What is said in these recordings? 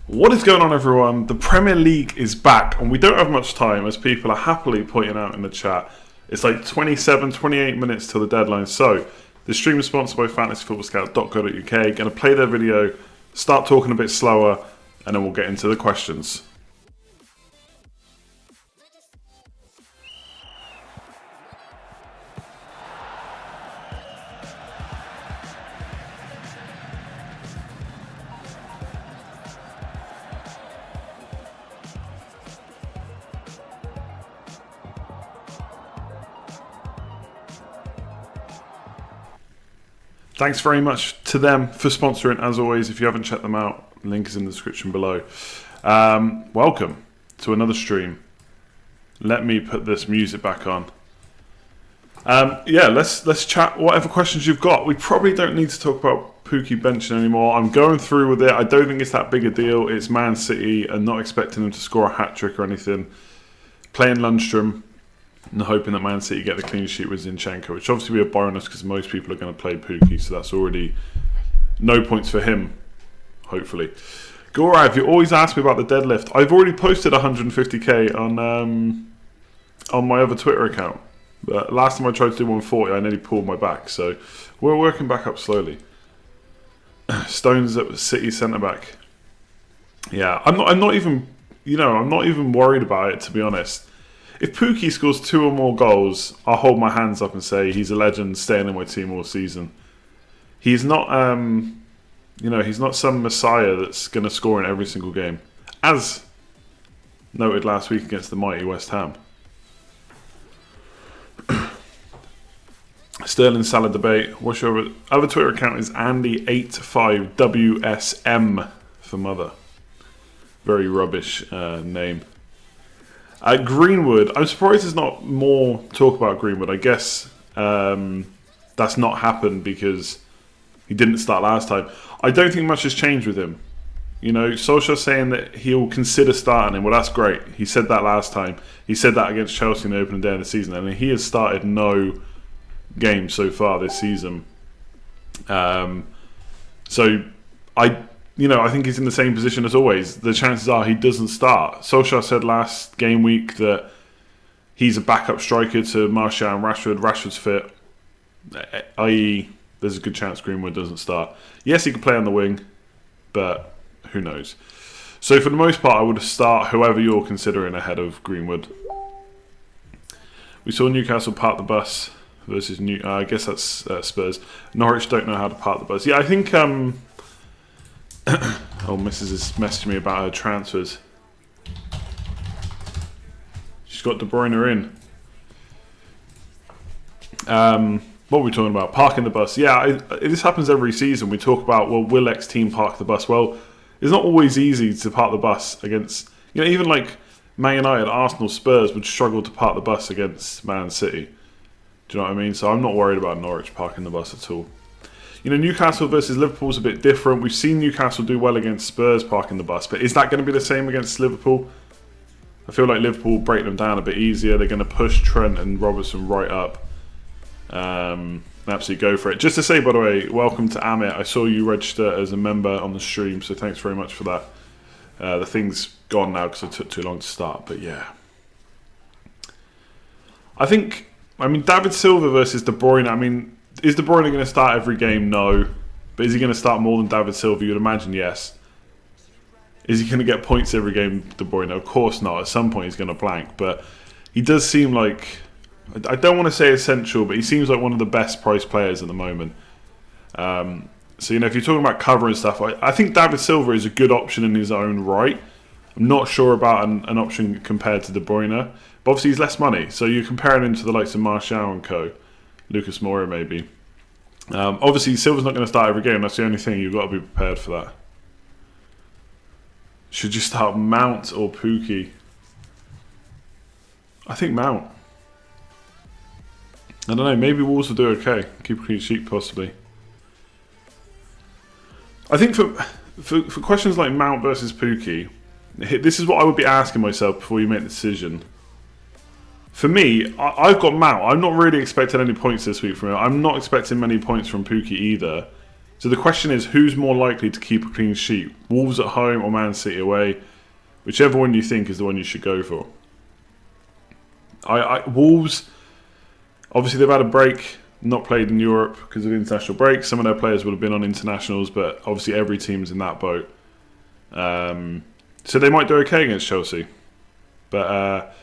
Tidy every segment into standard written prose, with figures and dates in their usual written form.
What is going on, everyone? The Premier League is back, and we don't have much time, as people are happily pointing out in the chat. It's like 27, 28 minutes till the deadline. So, the stream is sponsored by fantasyfootballscout.co.uk. Going to play their video, start talking a bit slower, and then we'll get into the questions. Thanks very much to them for sponsoring, as always. If you haven't checked them out, link is in the description below. Welcome to another stream. Let me put this music back on. Let's chat whatever questions you've got. We probably don't need to talk about Pukki benching anymore. I'm going through with it. I don't think it's that big a deal. It's Man City and not expecting them to score a hat-trick or anything. Playing Lundstrom and hoping that Man City get the clean sheet with Zinchenko, which obviously will be a bonus because most people are going to play Pukki, so that's already no points for him, hopefully. Gorav, you always ask me about the deadlift. I've already posted 150k on my other Twitter account. But last time I tried to do 140, I nearly pulled my back, so we're working back up slowly. Stones at City centre back. Yeah, I'm not even worried about it, to be honest. If Pukki scores 2 or more goals, I'll hold my hands up and say he's a legend, staying in my team all season. He's not, he's not some messiah that's going to score in every single game, as noted last week against the mighty West Ham. Sterling Salad Debate. What's your other Twitter account? Is Andy85WSM for mother. Very rubbish name. Greenwood. I'm surprised there's not more talk about Greenwood. I guess that's not happened because he didn't start last time. I don't think much has changed with him. You know, Solskjaer's saying that he'll consider starting him. Well, that's great. He said that last time. He said that against Chelsea in the opening day of the season, and he has started no games so far this season. I think he's in the same position as always. The chances are he doesn't start. Solskjaer said last game week that he's a backup striker to Martial and Rashford. Rashford's fit, i.e. there's a good chance Greenwood doesn't start. Yes, he could play on the wing, but who knows. So for the most part, I would start whoever you're considering ahead of Greenwood. We saw Newcastle park the bus versus I guess that's Spurs. Norwich don't know how to park the bus. Yeah, I think... Mrs. is messaging me about her transfers. She's got De Bruyne in. What are we talking about? Parking the bus. Yeah, this happens every season. We talk about, will X team park the bus? Well, it's not always easy to park the bus against... even like Man United, Arsenal, Spurs would struggle to park the bus against Man City. Do you know what I mean? So I'm not worried about Norwich parking the bus at all. Newcastle versus Liverpool is a bit different. We've seen Newcastle do well against Spurs parking the bus, but is that going to be the same against Liverpool? I feel like Liverpool will break them down a bit easier. They're going to push Trent and Robertson right up. Absolutely go for it. Just to say, by the way, welcome to Amit. I saw you register as a member on the stream, so thanks very much for that. The thing's gone now because it took too long to start, but yeah. David Silva versus De Bruyne, is De Bruyne going to start every game? No. But is he going to start more than David Silva? You'd imagine yes. Is he going to get points every game, De Bruyne? Of course not. At some point he's going to blank. But he does seem like... I don't want to say essential, but he seems like one of the best priced players at the moment. If you're talking about cover and stuff, I think David Silva is a good option in his own right. I'm not sure about an option compared to De Bruyne. But obviously he's less money. So you're comparing him to the likes of Martial and co. Lucas Moura maybe. Obviously Silva's not going to start every game. That's the only thing. You've got to be prepared for that. Should you start Mount or Pukki? I think Mount. I don't know. Maybe Wolves will do okay. Keep a clean sheet possibly. I think for questions like Mount versus Pukki, this is what I would be asking myself before you make the decision. For me, I've got Mount. I'm not really expecting any points this week from him. I'm not expecting many points from Pukki either. So the question is, who's more likely to keep a clean sheet? Wolves at home or Man City away? Whichever one you think is the one you should go for. Wolves, obviously they've had a break, not played in Europe because of international breaks. Some of their players would have been on internationals, but obviously every team's in that boat. So they might do okay against Chelsea. But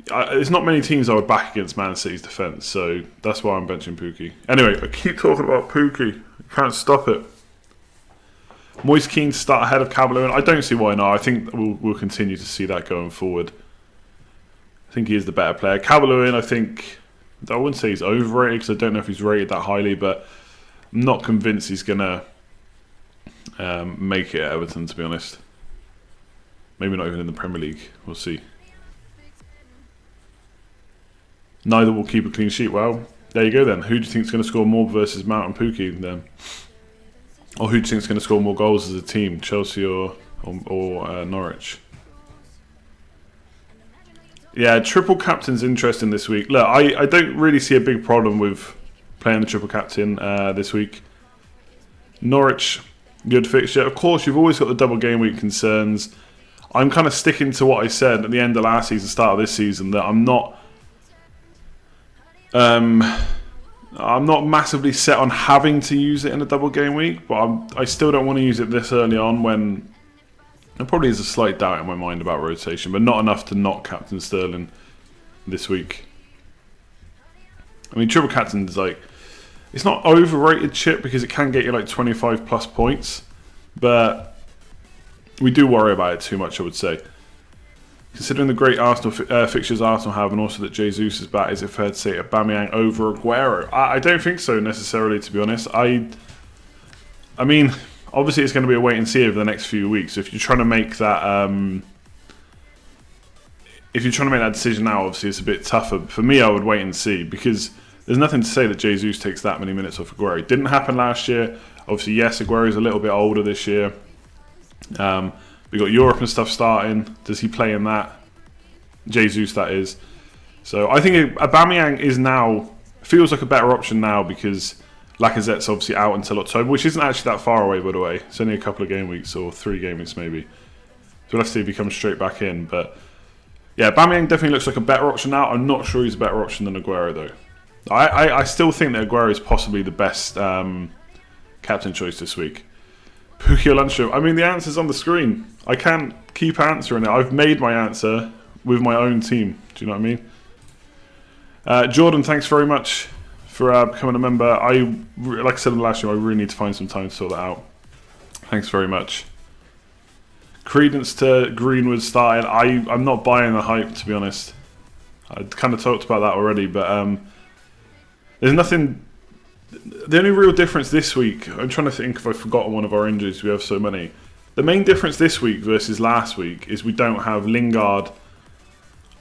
there's not many teams I would back against Man City's defence, so that's why I'm benching Pukki. Anyway, I keep talking about Pukki. Can't stop it. Moise Kean to start ahead of Calvert-Lewin. I don't see why not. I think we'll continue to see that going forward. I think he is the better player. Calvert-Lewin, I wouldn't say he's overrated because I don't know if he's rated that highly, but I'm not convinced he's going to make it at Everton, to be honest. Maybe not even in the Premier League. We'll see. Neither will keep a clean sheet. Well, there you go then. Who do you think is going to score more versus Mount and Pukki then? Or who do you think is going to score more goals as a team? Chelsea or Norwich? Yeah, triple captain's interesting this week. Look, I don't really see a big problem with playing the triple captain this week. Norwich, good fixture. Of course, you've always got the double game week concerns. I'm kind of sticking to what I said at the end of last season, start of this season, that I'm not massively set on having to use it in a double game week, but I still don't want to use it this early on when there probably is a slight doubt in my mind about rotation, but not enough to not captain Sterling this week. I mean, triple captain is it's not overrated chip because it can get you 25 plus points, but we do worry about it too much, I would say. Considering the great Arsenal fixtures Arsenal have, and also that Jesus is back, is it fair to say Aubameyang over Aguero? I don't think so necessarily, to be honest. I mean, obviously it's going to be a wait and see over the next few weeks. If you're trying to make that, decision now, obviously it's a bit tougher. For me, I would wait and see because there's nothing to say that Jesus takes that many minutes off Aguero. It didn't happen last year. Obviously, yes, Aguero's a little bit older this year. We got Europe and stuff starting. Does he play in that? Jesus, that is. So I think Aubameyang is now feels like a better option now because Lacazette's obviously out until October, which isn't actually that far away, by the way. It's only a couple of game weeks or 3 game weeks maybe. So we'll have to see if he comes straight back in. But yeah, Aubameyang definitely looks like a better option now. I'm not sure he's a better option than Aguero though. I still think that Aguero is possibly the best captain choice this week. Pukki or Lundstrom? I mean, the answer's on the screen. I can't keep answering it. I've made my answer with my own team. Do you know what I mean? Jordan, thanks very much for becoming a member. Like I said in the last year, I really need to find some time to sort that out. Thanks very much. Credence to Greenwood starting. I'm not buying the hype, to be honest. I kind of talked about that already, but there's nothing. The only real difference this week, I'm trying to think if I've forgotten one of our injuries, we have so many. The main difference this week versus last week is we don't have Lingard,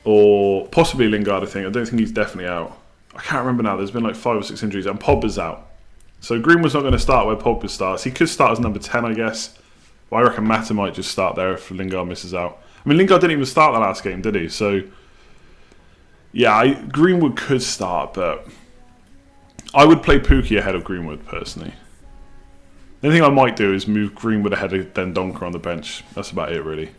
or possibly Lingard, I think. I don't think he's definitely out. I can't remember now, there's been 5 or 6 injuries, and Pogba's out. So Greenwood's not going to start where Pogba starts. He could start as number 10, I guess. But I reckon Mata might just start there if Lingard misses out. I mean, Lingard didn't even start the last game, did he? So, yeah, Greenwood could start, but I would play Pukki ahead of Greenwood, personally. The only thing I might do is move Greenwood ahead of Dendoncker on the bench. That's about it, really.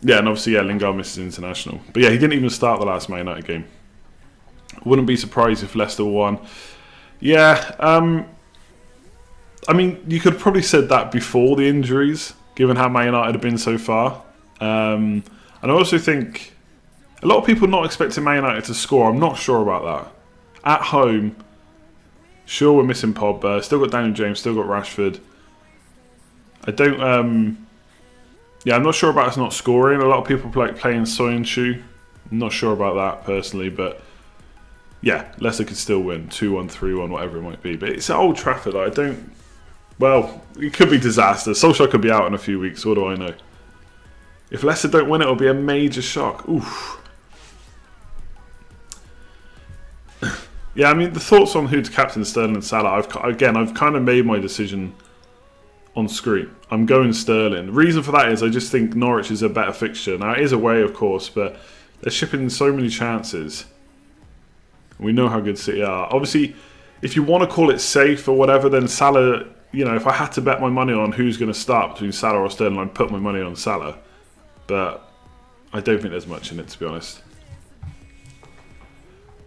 Yeah, and obviously, Lingard misses international. But yeah, he didn't even start the last Man United game. Wouldn't be surprised if Leicester won. Yeah, I mean, you could have probably said that before the injuries, given how Man United have been so far. And I also think a lot of people not expecting Man United to score. I'm not sure about that. At home, sure, we're missing Pogba. Still got Daniel James. Still got Rashford. I don't. Yeah, I'm not sure about us not scoring. A lot of people playing Soyuncu. I'm not sure about that personally, but yeah, Leicester could still win 2-1, 3-1, whatever it might be. But it's at Old Trafford. I don't. Well, it could be disaster. Solskjaer could be out in a few weeks. What do I know? If Leicester don't win, it'll be a major shock. Oof. Yeah, I mean, the thoughts on who to captain Sterling and Salah, I've kind of made my decision on screen. I'm going Sterling. The reason for that is I just think Norwich is a better fixture. Now, it is away, of course, but they're shipping so many chances. We know how good City are. Obviously, if you want to call it safe or whatever, then Salah, if I had to bet my money on who's going to start between Salah or Sterling, I'd put my money on Salah. But I don't think there's much in it, to be honest.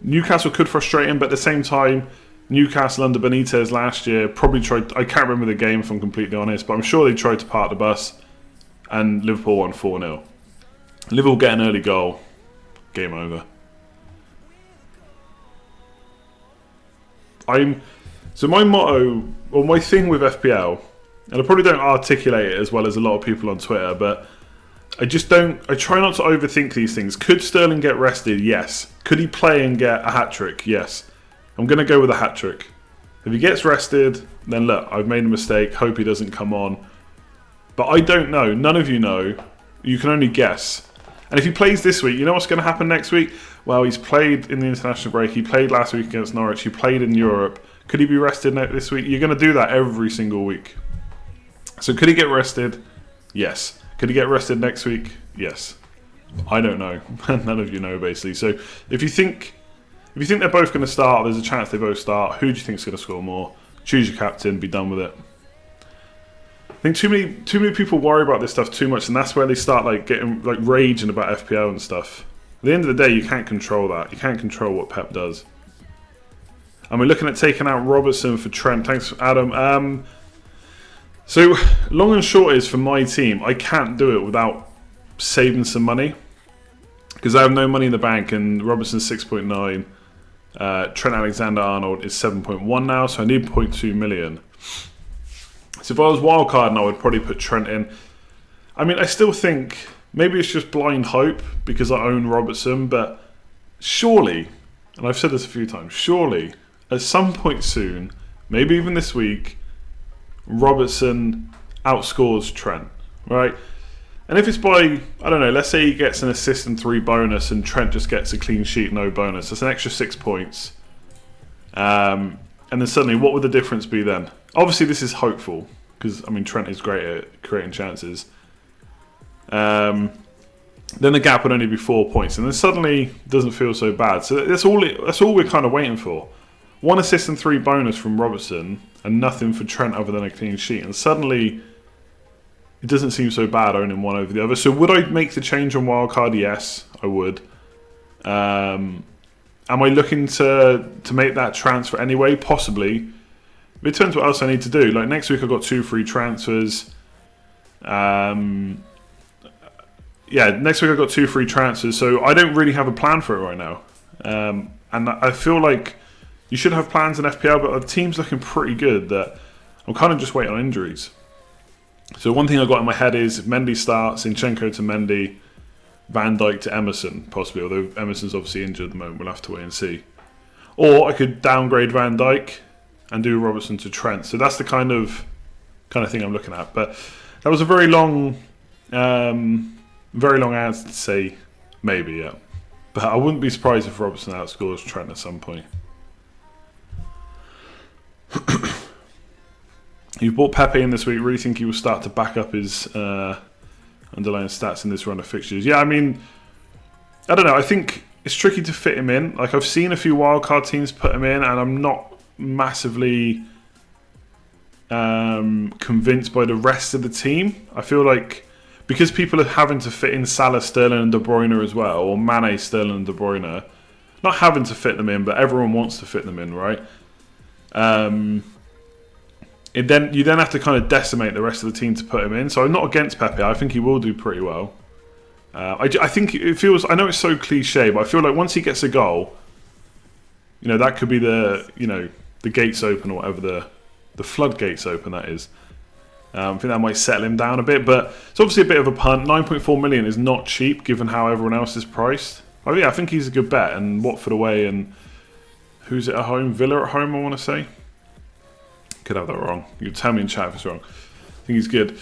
Newcastle could frustrate him, but at the same time, Newcastle under Benitez last year probably tried... I can't remember the game if I'm completely honest, but I'm sure they tried to park the bus and Liverpool won 4-0. Liverpool get an early goal. Game over. So my motto, or my thing with FPL, and I probably don't articulate it as well as a lot of people on Twitter, but I try not to overthink these things. Could Sterling get rested? Yes. Could he play and get a hat-trick? Yes. I'm going to go with a hat-trick. If he gets rested, then look, I've made a mistake. Hope he doesn't come on. But I don't know. None of you know. You can only guess. And if he plays this week, you know what's going to happen next week? Well, he's played in the international break. He played last week against Norwich. He played in Europe. Could he be rested this week? You're going to do that every single week. So could he get rested? Yes. Could he get rested next week? Yes. I don't know. None of you know, basically. So if you think they're both going to start, there's a chance they both start. Who do you think is going to score more? Choose your captain. Be done with it. I think too many people worry about this stuff too much, and that's where they start getting raging about FPL and stuff. At the end of the day, you can't control that. You can't control what Pep does. And we're looking at taking out Robertson for Trent. Thanks, Adam. So long and short is, for my team, I can't do it without saving some money because I have no money in the bank, and Robertson's 6.9. Trent Alexander-Arnold is 7.1 now, so I need 0.2 million. So if I was wildcarding, I would probably put Trent in. I mean, I still think maybe it's just blind hope because I own Robertson, but surely, and I've said this a few times, surely at some point soon, maybe even this week, Robertson outscores Trent, right? And if it's by, I don't know, let's say he gets an assist and 3 bonus and Trent just gets a clean sheet, no bonus. That's an extra 6 points. And then suddenly, what would the difference be then? Obviously, this is hopeful because, I mean, Trent is great at creating chances. Then the gap would only be 4 points. And then suddenly, it doesn't feel so bad. So that's all we're kind of waiting for. 1 assist and 3 bonus from Robertson and nothing for Trent other than a clean sheet. And suddenly, it doesn't seem so bad owning one over the other. So would I make the change on wildcard? Yes, I would. Am I looking to make that transfer anyway? Possibly. It depends what else I need to do. Like next week I've got 2 free transfers. Yeah, next week I've got 2 free transfers. So I don't really have a plan for it right now. And I feel like you should have plans in FPL, but the team's looking pretty good that I'm kind of just waiting on injuries. So one thing I got in my head is if Mendy starts, Zinchenko to Mendy, Van Dijk to Emerson, possibly, although Emerson's obviously injured at the moment, we'll have to wait and see. Or I could downgrade Van Dijk and do Robertson to Trent. So that's the kind of thing I'm looking at. But that was a very long answer to say maybe, yeah. But I wouldn't be surprised if Robertson outscores Trent at some point. You've bought Pepe in this week. Really think he will start to back up his underlying stats in this run of fixtures. Yeah, I mean, I don't know. I think it's tricky to fit him in. Like I've seen a few wildcard teams put him in, and I'm not massively convinced by the rest of the team. I feel like because people are having to fit in Salah, Sterling, and De Bruyne as well, or Mane, Sterling, and De Bruyne, not having to fit them in, but everyone wants to fit them in, right? You then have to kind of decimate the rest of the team to put him in. So I'm not against Pepe. I think he will do pretty well. I think it feels... I know it's so cliche, but I feel like once he gets a goal, that could be the gates open or whatever, the floodgates open, that is. I think that might settle him down a bit, but it's obviously a bit of a punt. 9.4 million is not cheap given how everyone else is priced. Oh yeah, I think he's a good bet. And Watford away, and who's it at home? Villa at home, I want to say. Could have that wrong. You can tell me in chat if it's wrong. I think he's good.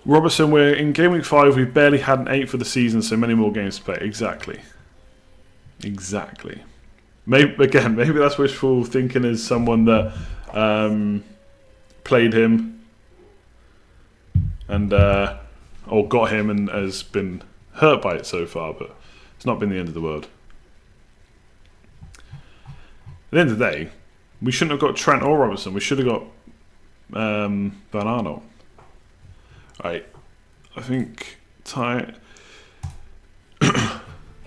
Robertson, we're in game week 5. We've barely had an 8 for the season, so many more games to play. Exactly. Maybe that's wishful thinking as someone that played him and or got him and has been hurt by it so far, but it's not been the end of the world. the end of the day, we shouldn't have got Trent or Robertson. We should have got Van Arnold. Right. I think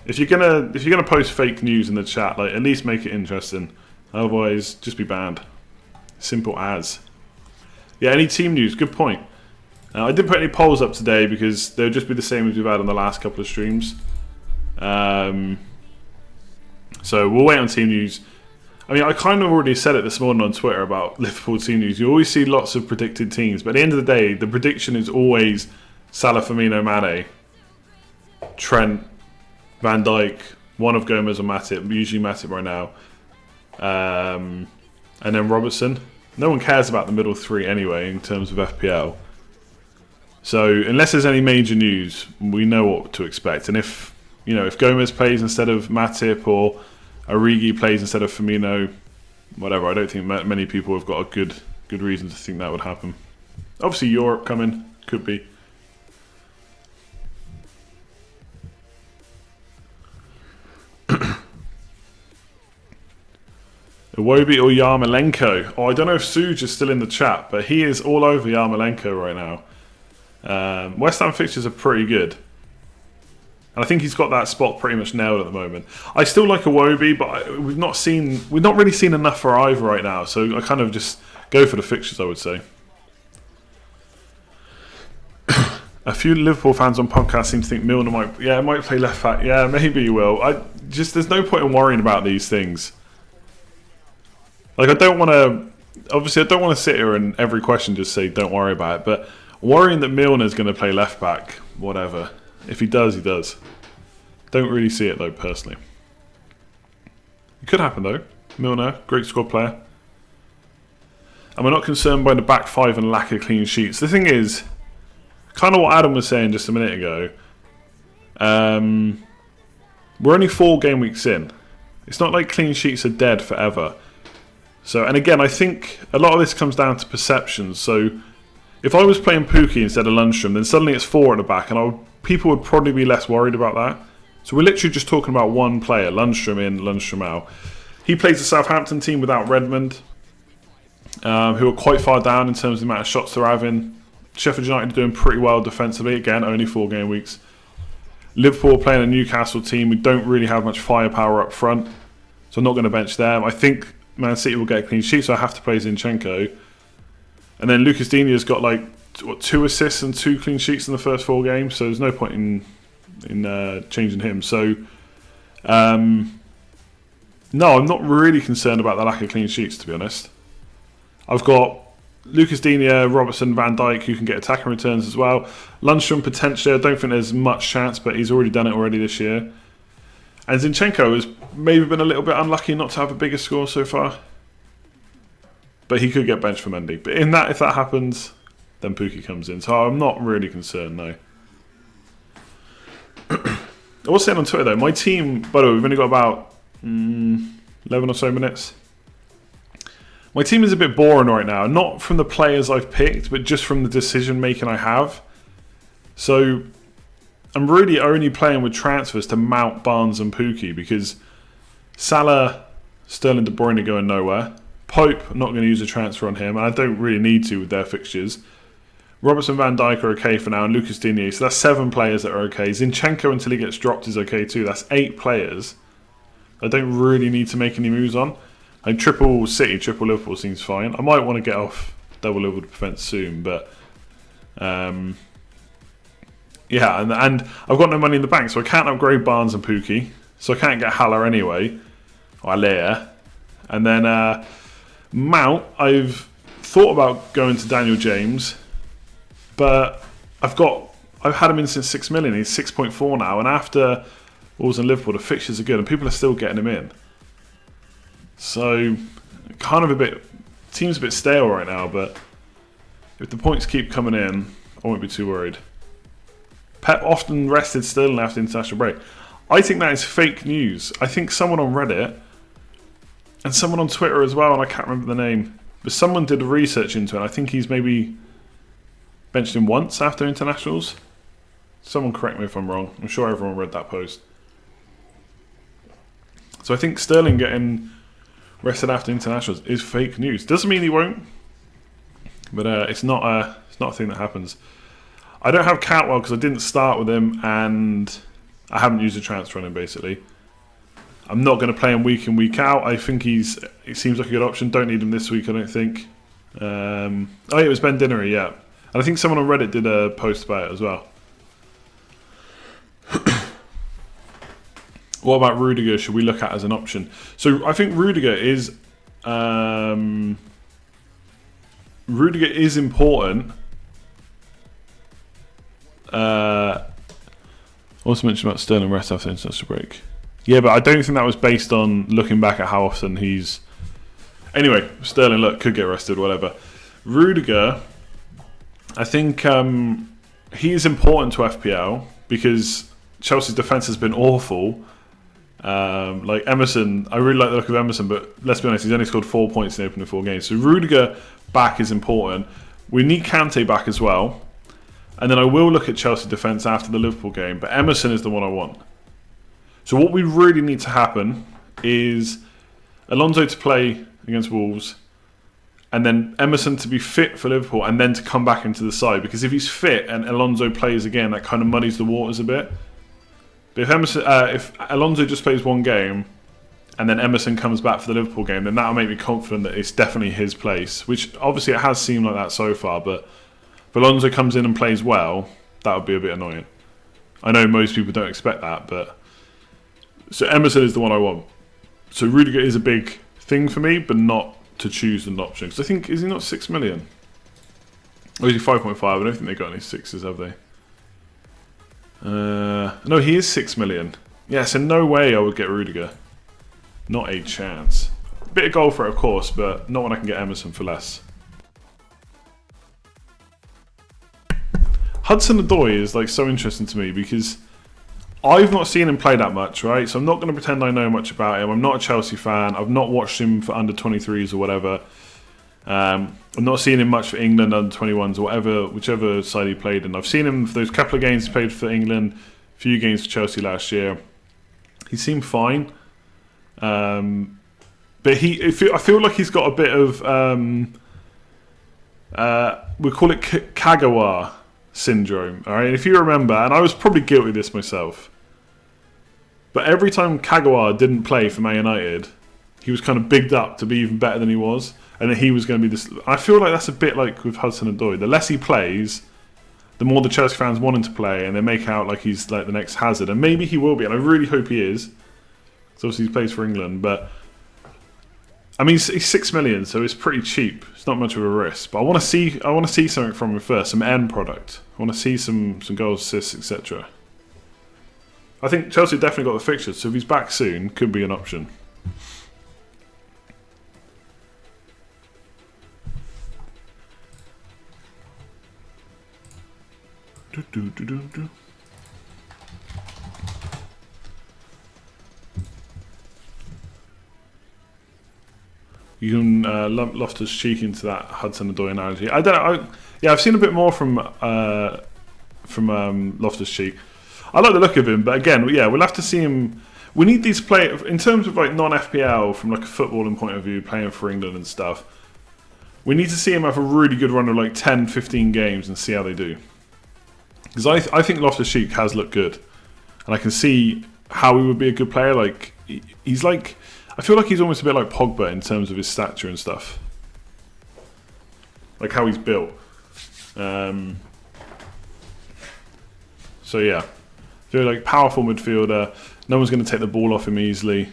if you're gonna post fake news in the chat, like, at least make it interesting. Otherwise, just be banned. Simple as. Yeah, any team news? Good point. I didn't put any polls up today because they'll just be the same as we've had on the last couple of streams. So we'll wait on team news. I mean, I kind of already said it this morning on Twitter about Liverpool team news. You always see lots of predicted teams, but at the end of the day, the prediction is always Salah, Firmino, Mane, Trent, Van Dijk, one of Gomez or Matip, usually Matip right now, and then Robertson. No one cares about the middle three anyway in terms of FPL. So unless there's any major news, we know what to expect. And if Gomez plays instead of Matip or Origi plays instead of Firmino, whatever, I don't think many people have got a good reason to think that would happen. Obviously Europe coming, could be. Iwobi or Yarmolenko? Oh, I don't know if Suj is still in the chat, but he is all over Yarmolenko right now. West Ham fixtures are pretty good. And I think he's got that spot pretty much nailed at the moment. I still like Iwobi, but we've not really seen enough for either right now, so I kind of just go for the fixtures, I would say. A few Liverpool fans on podcast seem to think Milner might play left back. Yeah, maybe he will. There's no point in worrying about these things. Like, I don't want to sit here and every question just say don't worry about it, but worrying that Milner's going to play left back, whatever. If he does, he does. Don't really see it though, personally. It could happen though. Milner, great squad player. And we're not concerned by the back five and lack of clean sheets. The thing is, kind of what Adam was saying just a minute ago, we're only 4 game weeks in. It's not like clean sheets are dead forever. So, and again, I think a lot of this comes down to perceptions. So, if I was playing Pookie instead of Lundstrom, then suddenly it's 4 at the back, and people would probably be less worried about that. So we're literally just talking about one player, Lundstrom in, Lundstrom out. He plays the Southampton team without Redmond, who are quite far down in terms of the amount of shots they're having. Sheffield United are doing pretty well defensively, again, only 4 game weeks. Liverpool playing a Newcastle team who don't really have much firepower up front, so I'm not going to bench them. I think Man City will get a clean sheet, so I have to play Zinchenko. And then Lucas Digne's got 2 assists and 2 clean sheets in the first 4 games, so there's no point in changing him. So, no, I'm not really concerned about the lack of clean sheets, to be honest. I've got Lucas Digne, Robertson, Van Dijk, who can get attacking returns as well. Lundstrom, potentially, I don't think there's much chance, but he's already done it already this year. And Zinchenko has maybe been a little bit unlucky not to have a bigger score so far. But he could get benched for Mendy. But if that happens, then Pookie comes in. So I'm not really concerned, no. I was saying on Twitter, though, my team, by the way, we've only got about 11 or so minutes. My team is a bit boring right now. Not from the players I've picked, but just from the decision making I have. So I'm really only playing with transfers to mount Barnes and Pookie, because Salah, Sterling, De Bruyne are going nowhere. Pope, I'm not going to use a transfer on him, and I don't really need to with their fixtures. Robertson, Van Dijk are okay for now, and Lucas Digne. So that's 7 players that are okay. Zinchenko, until he gets dropped, is okay too. That's 8 players I don't really need to make any moves on. And triple City, triple Liverpool seems fine. I might want to get off double Liverpool defence soon, but yeah, and I've got no money in the bank, so I can't upgrade Barnes and Pookie, so I can't get Haller anyway, or Alea. And then Mount, I've thought about going to Daniel James, but I've had him in since 6 million. He's 6.4 now, and after Wolves and Liverpool, the fixtures are good, and people are still getting him in. So, kind of team's a bit stale right now, but if the points keep coming in, I won't be too worried. Pep often rested Sterling after international break. I think that is fake news. I think someone on Reddit and someone on Twitter as well, and I can't remember the name, but someone did research into it. I think he's maybe benched him once after internationals. Someone correct me if I'm wrong. I'm sure everyone read that post. So I think Sterling getting rested after internationals is fake news. Doesn't mean he won't, but it's not a thing that happens. I don't have Cantwell because I didn't start with him and I haven't used a transfer on him basically. I'm not going to play him week in, week out. I think it seems like a good option. Don't need him this week, I don't think. Oh, yeah, it was Ben Dinnery, yeah. And I think someone on Reddit did a post about it as well. What about Rudiger should we look at as an option? So I think Rudiger is important. Also mentioned about Sterling rest after international break. Yeah, but I don't think that was based on looking back at how often he's... Anyway, Sterling, look, could get rested, whatever. Rudiger, I think he is important to FPL because Chelsea's defence has been awful. Like Emerson, I really like the look of Emerson, but let's be honest, he's only scored 4 points in the opening 4 games. So Rudiger back is important. We need Kante back as well. And then I will look at Chelsea defence after the Liverpool game, but Emerson is the one I want. So what we really need to happen is Alonso to play against Wolves, and then Emerson to be fit for Liverpool, and then to come back into the side. Because if he's fit and Alonso plays again, that kind of muddies the waters a bit. But if Alonso just plays one game, and then Emerson comes back for the Liverpool game, then that'll make me confident that it's definitely his place. Which obviously it has seemed like that so far, but if Alonso comes in and plays well, that would be a bit annoying. I know most people don't expect that, but... So Emerson is the one I want. So Rudiger is a big thing for me, but not to choose an option. Because I think, is he not 6 million? Or is he 5.5? I don't think they got any 6s, have they? No, he is 6 million. Yeah, so no way I would get Rudiger. Not a chance. Bit of goal for it, of course, but not when I can get Emerson for less. Hudson-Odoi is like so interesting to me because I've not seen him play that much, right? So I'm not going to pretend I know much about him. I'm not a Chelsea fan. I've not watched him for under 23s or whatever. I'm not seeing him much for England under 21s or whatever, whichever side he played in. I've seen him for those couple of games he played for England, a few games for Chelsea last year. He seemed fine. But I feel like he's got a bit of, we call it Kagawa syndrome. All right, if you remember, and I was probably guilty of this myself, but every time Kagawa didn't play for Man United, he was kind of bigged up to be even better than he was, and that he was going to be this. I feel like that's a bit like with Hudson-Odoi. The less he plays, the more the Chelsea fans want him to play, and they make out like he's like the next Hazard, and maybe he will be, and I really hope he is. Because obviously he plays for England, but I mean he's 6 million, so it's pretty cheap. It's not much of a risk, but I want to see something from him first, some end product. I want to see some goals, assists, etc. I think Chelsea definitely got the fixtures, so if he's back soon, could be an option. You can lump Loftus-Cheek into that Hudson-Odoi analogy. I don't know. Yeah, I've seen a bit more from Loftus-Cheek. I like the look of him, but again, yeah, we'll have to see him. We need these players in terms of like non-FPL from like a footballing point of view, playing for England and stuff. We need to see him have a really good run of like 10, 15 games and see how they do. Because I think Loftus-Cheek has looked good, and I can see how he would be a good player. Like he's like. I feel like he's almost a bit like Pogba in terms of his stature and stuff. Like how he's built. So yeah. I feel like powerful midfielder. No one's going to take the ball off him easily.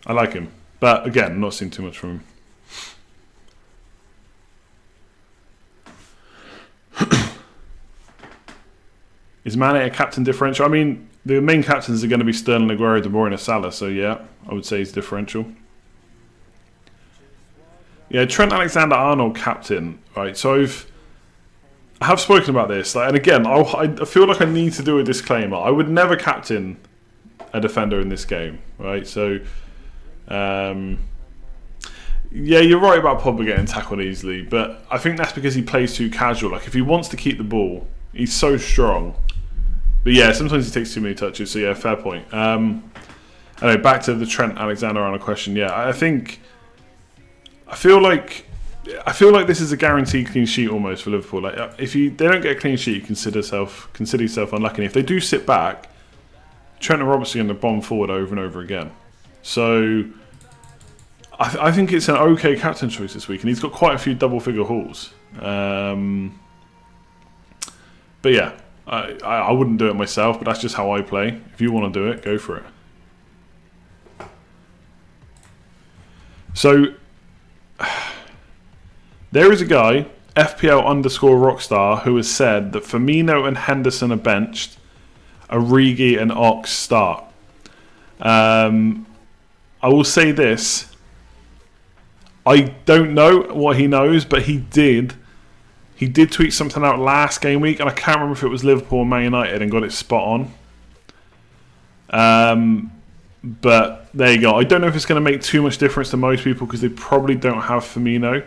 I like him. But again, I'm not seeing too much from him. Is Mane a captain differential? I mean, the main captains are going to be Sterling, Aguero, De Bruyne, Salah. So yeah, I would say he's differential. Yeah, Trent Alexander-Arnold captain. Right, so I have spoken about this. Like, and again, I feel like I need to do a disclaimer. I would never captain a defender in this game. Right, so yeah, you're right about Pogba getting tackled easily, but I think that's because he plays too casual. Like if he wants to keep the ball, he's so strong. But yeah, sometimes he takes too many touches, so yeah, fair point. Anyway, back to the Trent Alexander-Arnold question. Yeah, I feel like this is a guaranteed clean sheet almost for Liverpool. Like, if they don't get a clean sheet, you consider yourself unlucky. And if they do sit back, Trent and Robertson are going to bomb forward over and over again. So I think it's an okay captain choice this week, and he's got quite a few double-figure hauls. But yeah, I wouldn't do it myself, but that's just how I play. If you want to do it, go for it. So there is a guy, FPL_Rockstar, who has said that Firmino and Henderson are benched, Origi and Ox start. I will say this. I don't know what he knows, but he did tweet something out last game week, and I can't remember if it was Liverpool or Man United, and got it spot on. But there you go. I don't know if it's going to make too much difference to most people because they probably don't have Firmino.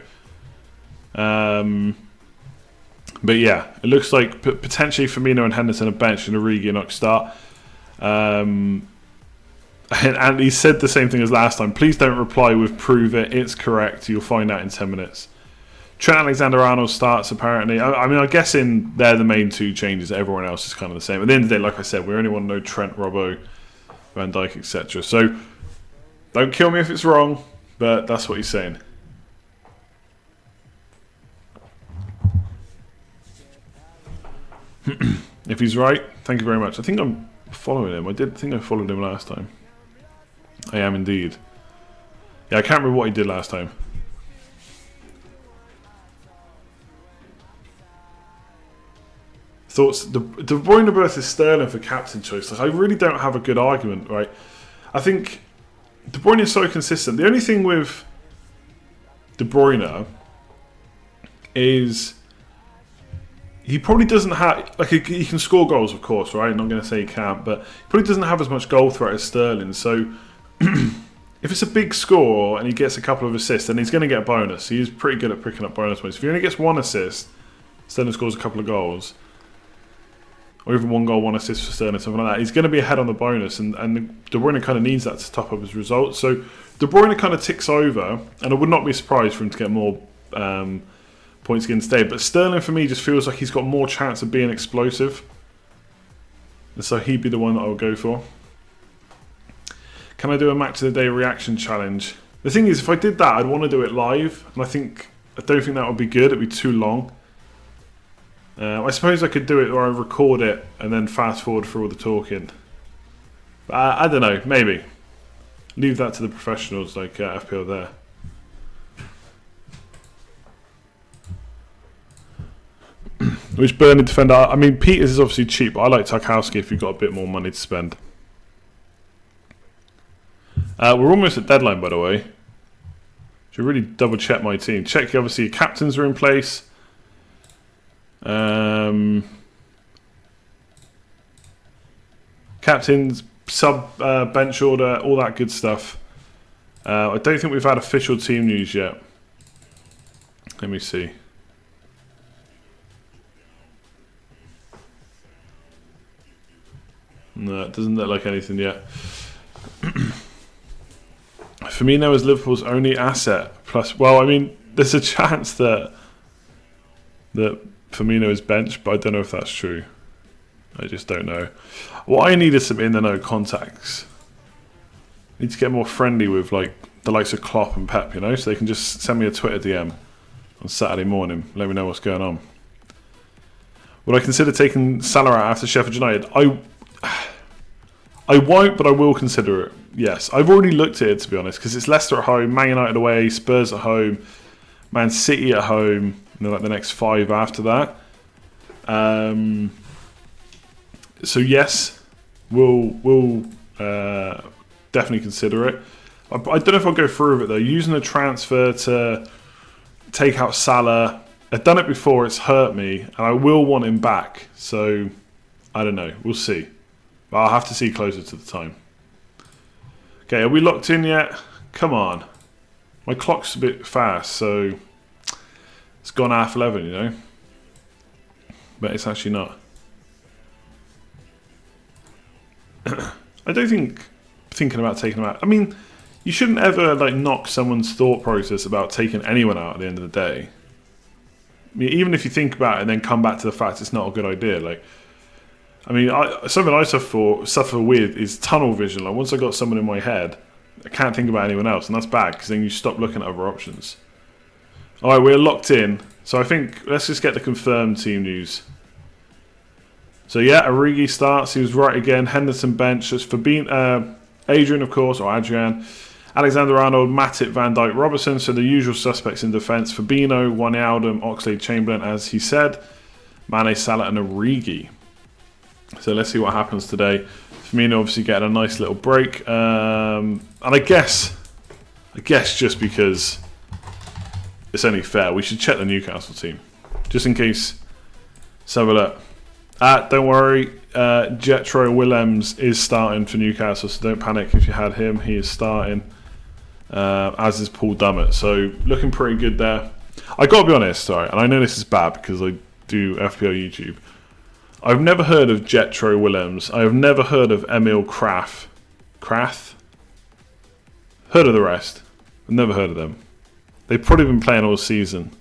But yeah, it looks like potentially Firmino and Henderson are benched and Origi and Ox start. And he said the same thing as last time. Please don't reply with "prove it, it's correct." You'll find out in 10 minutes. Trent Alexander-Arnold starts apparently. I mean, I'm guessing they're the main two changes. Everyone else is kind of the same. At the end of the day, like I said, we only want to know Trent, Robbo, Van Dijk, etc. So don't kill me if it's wrong, but that's what he's saying. If he's right, thank you very much. I think I'm following him. I did think I followed him last time. I am indeed. Yeah, I can't remember what he did last time. Thoughts? De Bruyne versus Sterling for captain choice. Like, I really don't have a good argument, right? I think De Bruyne is so consistent. The only thing with De Bruyne is he probably doesn't have, like, he can score goals, of course, right? I'm not going to say he can't, but he probably doesn't have as much goal threat as Sterling. So if it's a big score and he gets a couple of assists, then he's going to get a bonus. He is pretty good at picking up bonus points. If he only gets one assist, Sterling scores a couple of goals, or even 1 goal, 1 assist for Sterling, something like that, he's going to be ahead on the bonus, and De Bruyne kind of needs that to top up his results. So De Bruyne kind of ticks over, and I would not be surprised for him to get more points against Day. But Sterling, for me, just feels like he's got more chance of being explosive, and so he'd be the one that I would go for. Can I do a match of the day reaction challenge? The thing is, if I did that, I'd want to do it live, and I don't think that would be good. It'd be too long. I suppose I could do it where I record it and then fast forward through all the talking. But I don't know, maybe. Leave that to the professionals like FPL there. Which Burnley defender? I mean, Peters is obviously cheap, but I like Tarkowski if you've got a bit more money to spend. We're almost at deadline, by the way. Should really double check my team. Check, obviously, your captains are in place. Captains, sub, bench order, all that good stuff. I don't think we've had official team news yet. Let me see. No, it doesn't look like anything yet. Firmino is Liverpool's only asset. Plus, well, I mean, there's a chance that Firmino is benched, but I don't know if that's true. I just don't know. What I need is some in-the-know contacts. I need to get more friendly with like the likes of Klopp and Pep, you know, so they can just send me a Twitter DM on Saturday morning. Let me know what's going on. Would I consider taking Salah out after Sheffield United? I won't, but I will consider it. Yes, I've already looked at it, to be honest, because it's Leicester at home, Man United away, Spurs at home, Man City at home, and then like the next 5 after that. So yes, we'll definitely consider it. I don't know if I'll go through with it though. Using a transfer to take out Salah, I've done it before. It's hurt me, and I will want him back. So I don't know. We'll see. But I'll have to see closer to the time. Okay, are we locked in yet? Come on. My clock's a bit fast, so it's gone 11:30, you know. But it's actually not. I don't think thinking about taking them out. I mean, you shouldn't ever like knock someone's thought process about taking anyone out at the end of the day. I mean, even if you think about it and then come back to the fact it's not a good idea. Like, I mean, something I suffer with is tunnel vision. Like, once I got someone in my head, I can't think about anyone else, and that's bad because then you stop looking at other options. All right, we're locked in. So I think let's just get the confirmed team news. So yeah, Origi starts. He was right again. Henderson bench. It's Fabinho, Adrian, of course, or Adrian. Alexander-Arnold, Matip, Van Dijk, Robertson. So the usual suspects in defence. Fabinho, Wijnaldum, Oxlade, Chamberlain, as he said. Mane, Salah, and Origi. So let's see what happens today. Firmino obviously getting a nice little break. And I guess just because it's only fair, we should check the Newcastle team. Just in case. Let's have a look. Don't worry, Jetro Willems is starting for Newcastle, so don't panic if you had him. He is starting, as is Paul Dummett. So looking pretty good there. I got to be honest, sorry, and I know this is bad because I do FPL YouTube. I've never heard of Jetro Willems. I have never heard of Emil Krath. Krath? Heard of the rest. I've never heard of them. They've probably been playing all season,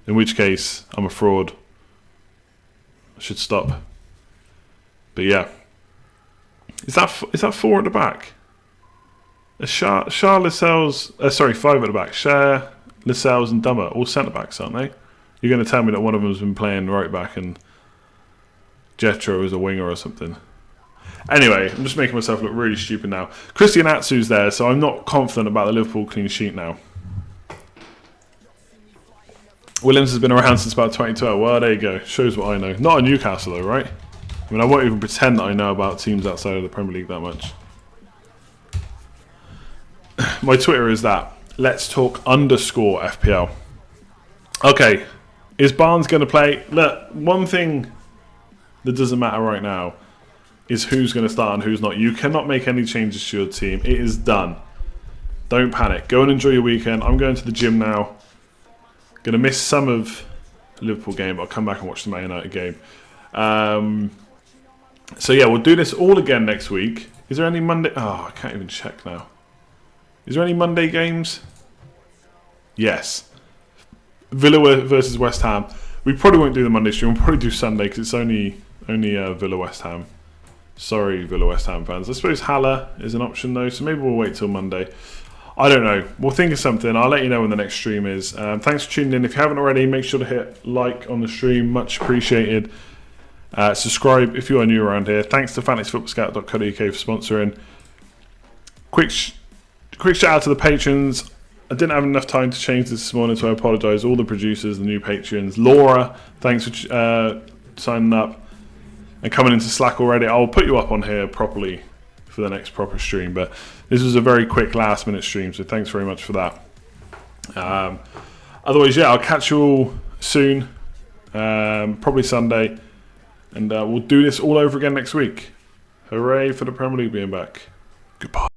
in which case I'm a fraud. Should stop. But yeah, is that 4 at the back? Lascelles, sorry, 5 at the back. Share, Lascelles, and Dummer, all centre backs, aren't they? You're going to tell me that one of them's been playing right back and Jetro is a winger or something. Anyway, I'm just making myself look really stupid now. Christian Atsu's there, so I'm not confident about the Liverpool clean sheet now. Williams has been around since about 2012. Well, there you go. Shows what I know. Not a Newcastle, though, right? I mean, I won't even pretend that I know about teams outside of the Premier League that much. My Twitter is that. Let's talk _FPL. Okay. Is Barnes going to play? Look, one thing that doesn't matter right now is who's going to start and who's not. You cannot make any changes to your team. It is done. Don't panic. Go and enjoy your weekend. I'm going to the gym now. Going to miss some of the Liverpool game, but I'll come back and watch the Man United game. So yeah, we'll do this all again next week. Is there any Monday? Oh, I can't even check now. Is there any Monday games? Yes. Villa versus West Ham. We probably won't do the Monday stream. We'll probably do Sunday because it's only Villa West Ham. Sorry, Villa West Ham fans. I suppose Haller is an option though, so maybe we'll wait till Monday. I don't know. We'll think of something. I'll let you know when the next stream is. Thanks for tuning in. If you haven't already, make sure to hit like on the stream. Much appreciated. Subscribe if you are new around here. Thanks to fantasyfootballscout.co.uk for sponsoring. Quick shout out to the patrons. I didn't have enough time to change this morning, so I apologise. All the producers, the new patrons. Laura, thanks for signing up and coming into Slack already. I'll put you up on here properly for the next proper stream, but this was a very quick last minute stream, so thanks very much for that. Otherwise, yeah, I'll catch you all soon, probably Sunday, and we'll do this all over again next week. Hooray for the Premier League being back. Goodbye.